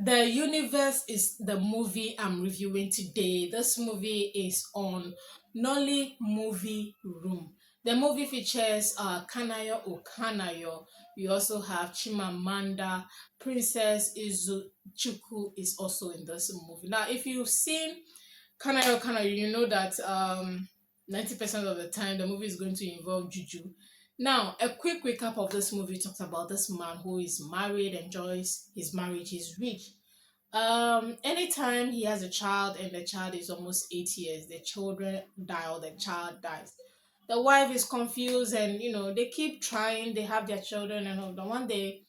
The Universe is the movie I'm reviewing today. This movie is on Nolly Movie Room. The movie features Kanayo Okanayo. We also have Chimamanda. Princess Izuchukwu is also in this movie. Now, if you've seen Kanayo Kanayo, you know that 90% of the time the movie is going to involve juju. Now, a quick recap of this movie talks about this man who is married, enjoys his marriage, he's rich. Anytime he has a child and the child is almost 8 years, the children die or the child dies. The wife is confused and they keep trying, they have their children and all. The one day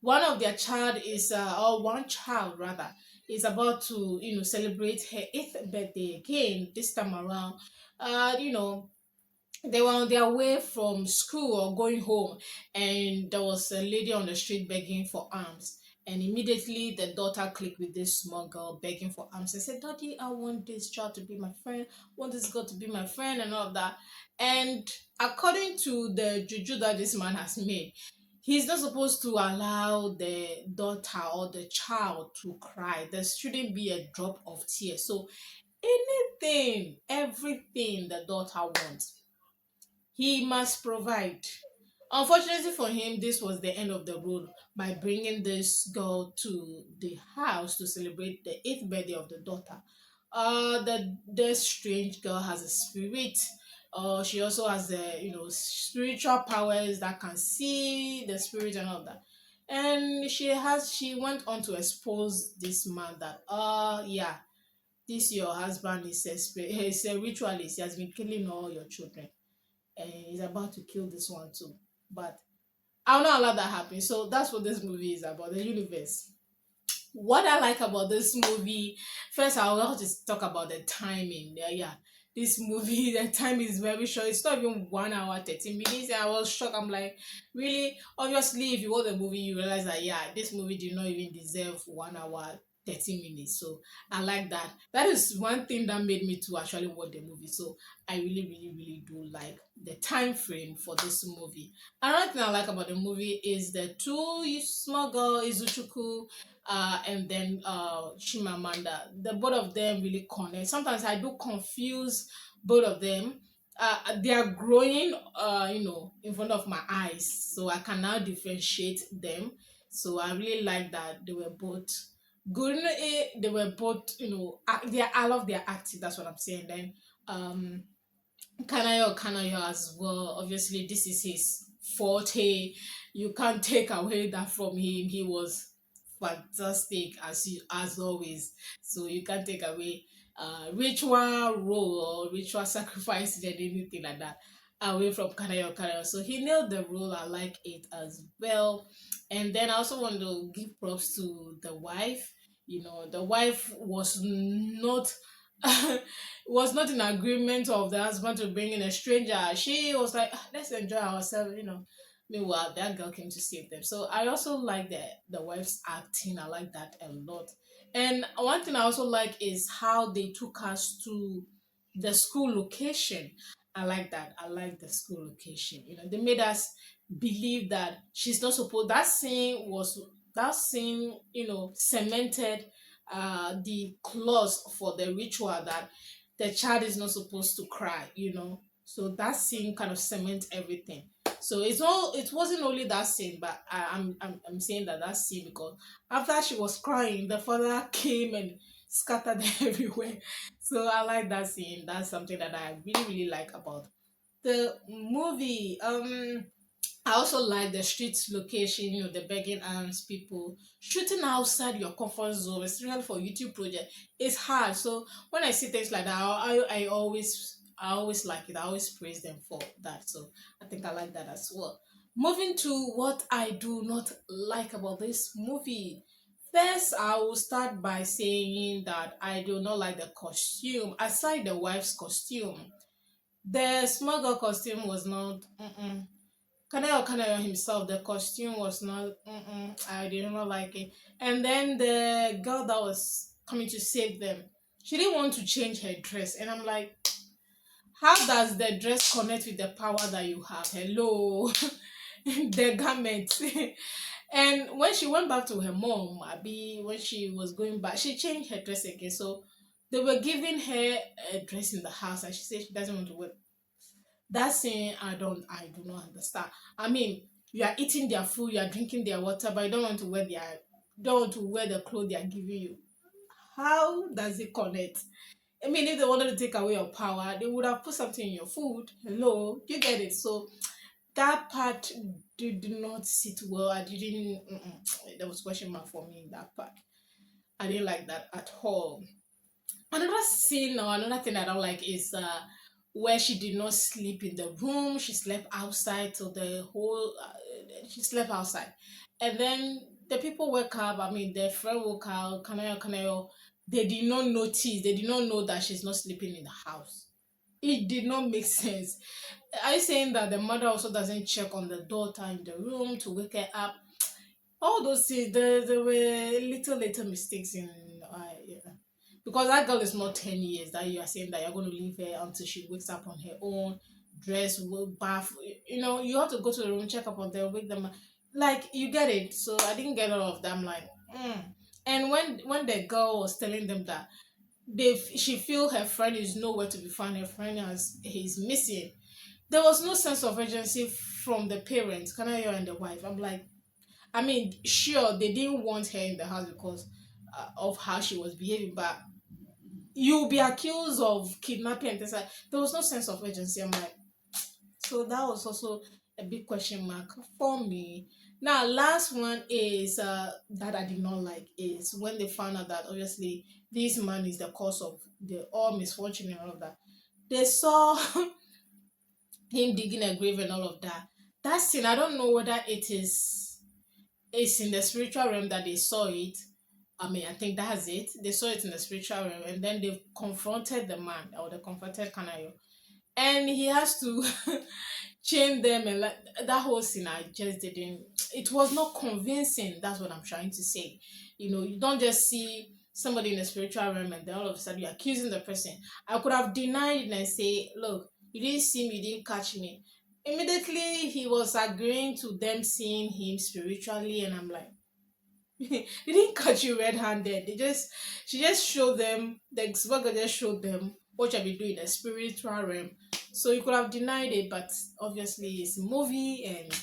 one of their child is or one child rather is about to celebrate her eighth birthday again this time around. They were on their way from school or going home, and there was a lady on the street begging for alms. And immediately the daughter clicked with this small girl begging for alms and said, Daddy, I want this child to be my friend, I want this girl to be my friend, and all of that. And according to the juju that this man has made, he's not supposed to allow the daughter or the child to cry. There shouldn't be a drop of tears. So anything, everything the daughter wants, he must provide. Unfortunately for him, this was the end of the road by bringing this girl to the house to celebrate the eighth birthday of the daughter. The strange girl has a spirit. She also has the spiritual powers that can see the spirit and all that. And she went on to expose this man that yeah, this your husband is he's a ritualist. He has been killing all your children and he's about to kill this one too. But I'll not allow that happen. So that's what this movie is about, the universe. What I like about this movie, first I want to talk about the timing. Yeah, this movie, the time is very short. It's not even 1 hour, 30 minutes. And I was shocked. I'm like, really? Obviously, if you watch the movie, you realize that yeah, this movie did not even deserve 1 hour, 30 minutes. So I like that. That is one thing that made me to actually watch the movie. So I really, really, really do like the time frame for this movie. Another thing I like about the movie is the two small girl Izuchuku and then Chimamanda. The both of them really connect. Sometimes I do confuse both of them. They are growing, in front of my eyes, so I can now differentiate them. So I really like that they were both good. They were both, I love their acting. That's what I'm saying. Then Kanayo as well. Obviously, this is his forte. You can't take away that from him. He was fantastic as always. So you can't take away ritual role or ritual sacrifice and anything like that away from Kanayo. So he nailed the role. I like it as well. And then I also want to give props to the wife. The wife was not was not in agreement of the husband to bring in a stranger. She was like, "Ah, let's enjoy ourselves. Meanwhile, that girl came to save them. So I also like the wife's acting. I like that a lot. And one thing I also like is how they took us to the school location. I like that. I like the school location. They made us believe that she's not supposed. That scene, cemented the clause for the ritual that the child is not supposed to cry. So that scene kind of cements everything. So it wasn't only that scene, but I'm saying that scene because after she was crying, the father came and scattered everywhere. So I like that scene. That's something that I really really like about the movie. I also like the street location, the begging arms people shooting outside your comfort zone, especially for YouTube project. It's hard. So when I see things like that, I always like it. I always praise them for that. So I think I like that as well. Moving to what I do not like about this movie. First, I will start by saying that I do not like the costume. Aside the wife's costume, the small girl costume was not. Kanayo himself, the costume was not. I did not like it. And then the girl that was coming to save them, she didn't want to change her dress, and I'm like, how does the dress connect with the power that you have? Hello, the garment. And when she went back to her mom, Abby, when she was going back, she changed her dress again. So they were giving her a dress in the house, and she said she doesn't want to wear that. Saying I do not understand. I mean, you are eating their food, you are drinking their water, but you don't want to wear the clothes they are giving you. How does it connect? I mean, if they wanted to take away your power, they would have put something in your food. Hello, you get it. So that part did not sit well. I didn't. There was question mark for me in that part. I didn't like that at all. Another scene or another thing I don't like is where she did not sleep in the room. She slept outside till the whole. She slept outside, and then the people woke up. I mean, their friend woke up. Kanayo, Kanayo. They did not notice. They did not know that she's not sleeping in the house. It did not make sense. Are you saying that the mother also doesn't check on the daughter in the room to wake her up? All those things, there were little mistakes in yeah. Because that girl is not 10 years that you are saying that you're going to leave her until she wakes up on her own, dress, bath. You know, you have to go to the room, check up on them, wake them up. Like, you get it. So I didn't get all of them. Like, and when the girl was telling them that she feel her friend is nowhere to be found, her friend has he's missing, there was no sense of urgency from the parents, Kanayo and the wife. I'm like, I mean, sure, they didn't want her in the house because of how she was behaving, but you'll be accused of kidnapping and things like. There was no sense of urgency. I'm like, so that was also a big question mark for me. Now, last one is that I did not like is when they found out that obviously this man is the cause of the all misfortune and all of that. They saw him digging a grave and all of that. That scene, I don't know whether it's in the spiritual realm that they saw it. I mean, I think that's it. They saw it in the spiritual realm, and then they confronted the man, or they confronted Kanayo, and he has to chain them, and like that whole scene. I just didn't. It was not convincing. That's what I'm trying to say. You know, you don't just see somebody in the spiritual realm, and then all of a sudden you're accusing the person. I could have denied it and say, "Look, you didn't see me, you didn't catch me." Immediately, he was agreeing to them seeing him spiritually, and I'm like, they didn't catch you red-handed. She just showed them, the Xbox just showed them what you've been doing in the spiritual realm. So you could have denied it, but obviously it's a movie and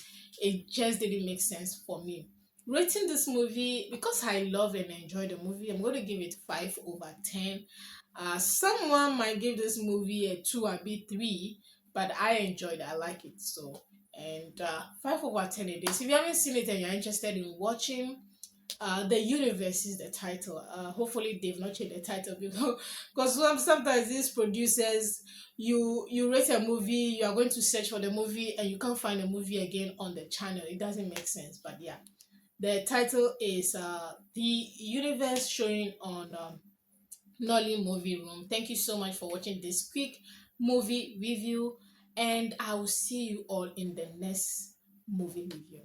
it just didn't make sense for me. Rating this movie, because I love and enjoy the movie, I'm going to give it 5 over 10. Someone might give this movie a 2 or b 3, but I enjoyed it. I like it. So, and 5 over 10 it is. If you haven't seen it and you're interested in watching, the universe is the title. Hopefully they've not changed the title because sometimes these producers, you rate a movie, you are going to search for the movie and you can't find the movie again on the channel. It doesn't make sense. But yeah, the title is the universe, showing on Nolly Movie Room. Thank you so much for watching this quick movie review, and I will see you all in the next movie review.